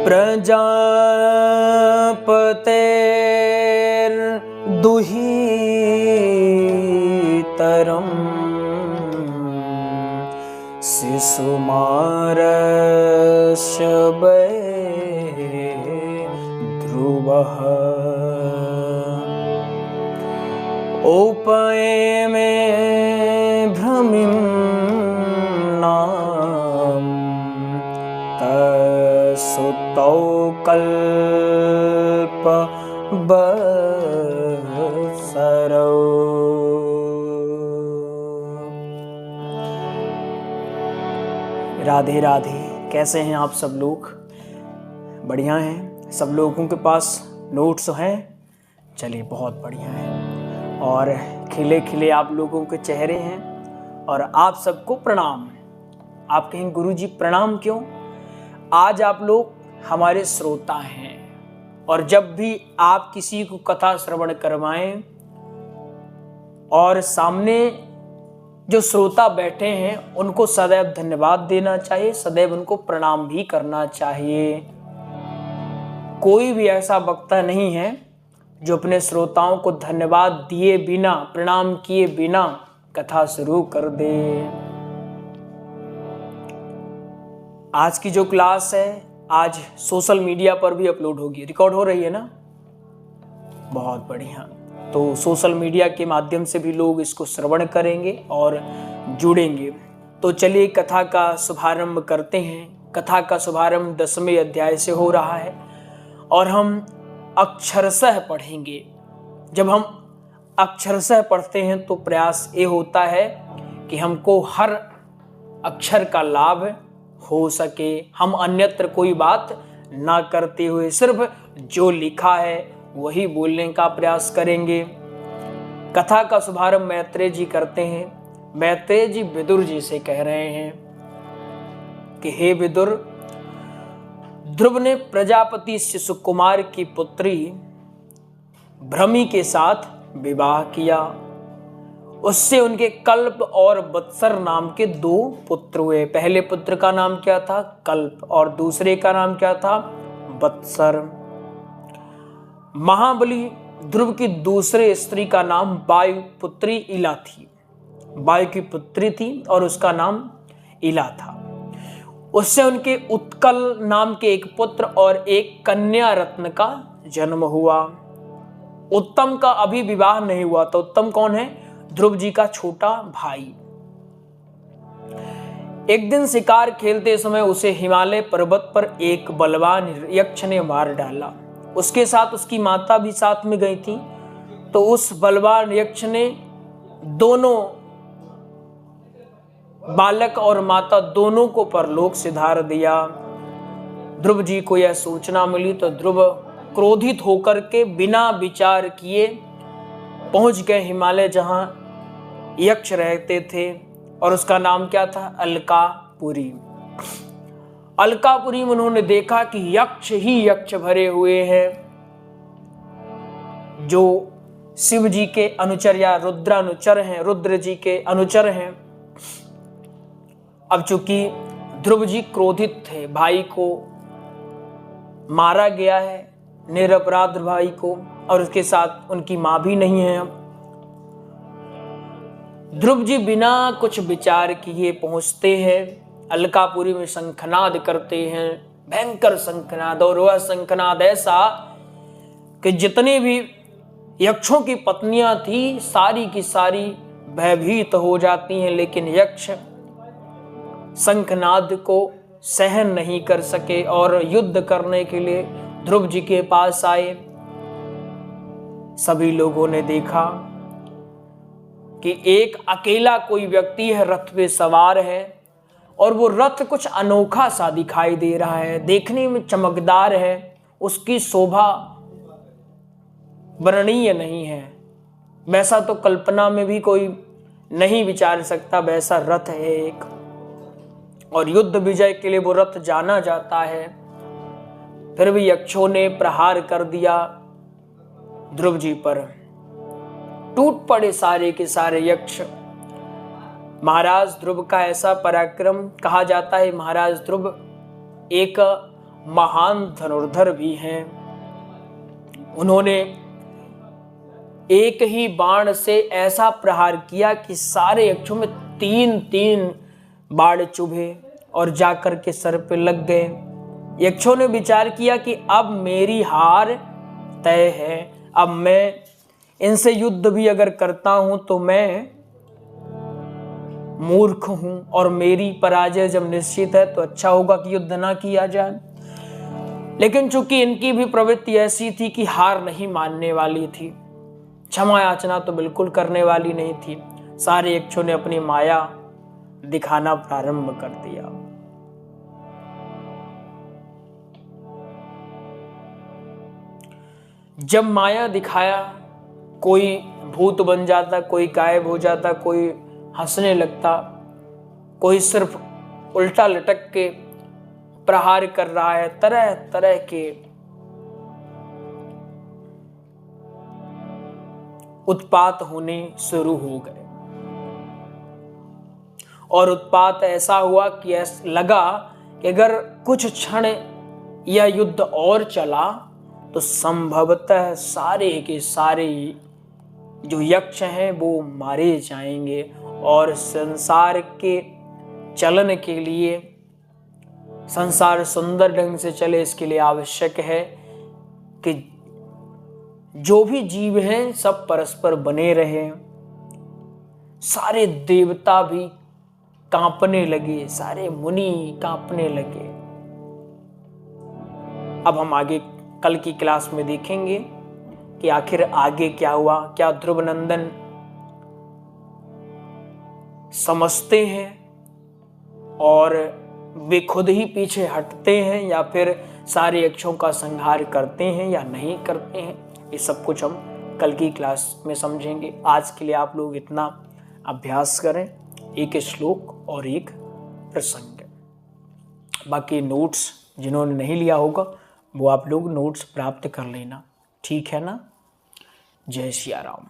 प्रजापतेर्दुहितरम् शिशुमारस्य वै ध्रुवः उपयेमे भ्रमिं नाम तत्सुतौ कल्पवत्सरौ। राधे राधे। कैसे हैं आप सब लोग? बढ़िया हैं? सब लोगों के पास नोट्स हैं? चलिए बहुत बढ़िया है। और खिले खिले आप लोगों के चेहरे हैं और आप सबको प्रणाम। आप कहें गुरुजी प्रणाम क्यों? आज आप लोग हमारे श्रोता हैं और जब भी आप किसी को कथा श्रवण करवाएं और सामने जो श्रोता बैठे हैं उनको सदैव धन्यवाद देना चाहिए, सदैव उनको प्रणाम भी करना चाहिए। कोई भी ऐसा वक्ता नहीं है जो अपने श्रोताओं को धन्यवाद दिए बिना, प्रणाम किए बिना कथा शुरू कर दे। आज की जो क्लास है आज सोशल मीडिया पर भी अपलोड होगी। रिकॉर्ड हो रही है ना? बहुत बढ़िया। तो सोशल मीडिया के माध्यम से भी लोग इसको श्रवण करेंगे और जुड़ेंगे। तो चलिए कथा का शुभारंभ करते हैं। कथा का शुभारंभ 10वें अध्याय से हो रहा है और हम अक्षरशः पढ़ेंगे। जब हम अक्षरशः पढ़ते हैं तो प्रयास ये होता है कि हमको हर अक्षर का लाभ हो सके। हम अन्यत्र कोई बात ना करते हुए सिर्फ जो लिखा है वही बोलने का प्रयास करेंगे। कथा का शुभारंभ मैत्रेय जी करते हैं। मैत्रेय जी विदुर जी से कह रहे हैं कि हे विदुर, ध्रुव ने प्रजापति शिशुकुमार की पुत्री भ्रमी के साथ विवाह किया। उससे उनके कल्प और वत्सर नाम के 2 पुत्र हुए। पहले पुत्र का नाम क्या था? कल्प, और दूसरे का नाम क्या था? वत्सर। महाबली ध्रुव की दूसरे स्त्री का नाम वायु पुत्री इला थी। वायु की पुत्री थी और उसका नाम इला था। उससे उनके उत्कल नाम के एक पुत्र और एक कन्या रत्न का जन्म हुआ। उत्तम का अभी विवाह नहीं हुआ। तो उत्तम कौन है? ध्रुव जी का छोटा भाई। एक दिन शिकार खेलते समय उसे हिमालय पर्वत पर एक बलवान यक्ष ने मार डाला। उसके साथ उसकी माता भी साथ में गई थी। तो उस बलवान यक्ष ने दोनों बालक और माता दोनों को परलोक सिधार दिया। ध्रुव जी को यह सूचना मिली तो ध्रुव क्रोधित होकर के बिना विचार किए पहुंच गए हिमालय जहां यक्ष रहते थे और उसका नाम क्या था? अलकापुरी। अलकापुरी में उन्होंने देखा कि यक्ष ही यक्ष भरे हुए हैं जो शिव जी के अनुचर या रुद्रानुचर हैं, रुद्र जी के अनुचर हैं। अब चूंकि ध्रुव जी क्रोधित थे, भाई को मारा गया है, निरपराध भाई को, और उसके साथ उनकी मां भी नहीं है। अब ध्रुव जी बिना कुछ विचार किए पहुंचते हैं अलकापुरी में, शंखनाद करते हैं, भयंकर शंखनाद। और वह शंखनाद ऐसा कि जितने भी यक्षों की पत्नियां थी सारी की सारी भयभीत हो जाती हैं, लेकिन यक्ष शंखनाद को सहन नहीं कर सके और युद्ध करने के लिए ध्रुव जी के पास आए। सभी लोगों ने देखा कि एक अकेला कोई व्यक्ति है, रथ पे सवार है और वो रथ कुछ अनोखा सा दिखाई दे रहा है, देखने में चमकदार है, उसकी शोभा वर्णनीय नहीं है। वैसा तो कल्पना में भी कोई नहीं विचार सकता, वैसा रथ है एक, और युद्ध विजय के लिए वो रथ जाना जाता है। फिर भी यक्षों ने प्रहार कर दिया ध्रुव जी पर, टूट पड़े सारे के सारे यक्ष। महाराज ध्रुव का ऐसा पराक्रम, कहा जाता है महाराज ध्रुव एक महान धनुर्धर भी हैं। उन्होंने एक ही बाण से ऐसा प्रहार किया कि सारे यक्षों में 3-3 बाण चुभे और जाकर के सर पे लग गए। यक्षों ने विचार किया कि अब मेरी हार तय है, अब मैं इनसे युद्ध भी अगर करता हूं तो मैं मूर्ख हूं और मेरी पराजय जब निश्चित है तो अच्छा होगा कि युद्ध ना किया जाए। लेकिन चूंकि इनकी भी प्रवृत्ति ऐसी थी कि हार नहीं मानने वाली थी, क्षमा याचना तो बिल्कुल करने वाली नहीं थी, सारे यक्षों ने अपनी माया दिखाना प्रारंभ कर दिया। जब माया दिखाया, कोई भूत बन जाता, कोई गायब हो जाता, कोई हंसने लगता, कोई सिर्फ उल्टा लटक के प्रहार कर रहा है, तरह तरह के उत्पात होने शुरू हो गए। और उत्पात ऐसा हुआ कि लगा कि अगर कुछ क्षण यह युद्ध और चला तो संभवतः सारे के सारे जो यक्ष हैं वो मारे जाएंगे और संसार के चलन के लिए, संसार सुंदर ढंग से चले इसके लिए आवश्यक है कि जो भी जीव हैं सब परस्पर बने रहे। सारे देवता भी कांपने लगे, सारे मुनि कांपने लगे। अब हम आगे कल की क्लास में देखेंगे कि आखिर आगे क्या हुआ। क्या ध्रुव नंदन समझते हैं और वे खुद ही पीछे हटते हैं या फिर सारे यक्षों का संहार करते हैं या नहीं करते हैं, ये सब कुछ हम कल की क्लास में समझेंगे। आज के लिए आप लोग इतना अभ्यास करें, एक श्लोक और एक प्रसंग। बाकी नोट्स जिन्होंने नहीं लिया होगा वो आप लोग नोट्स प्राप्त कर लेना, ठीक है ना। जय सिया राम।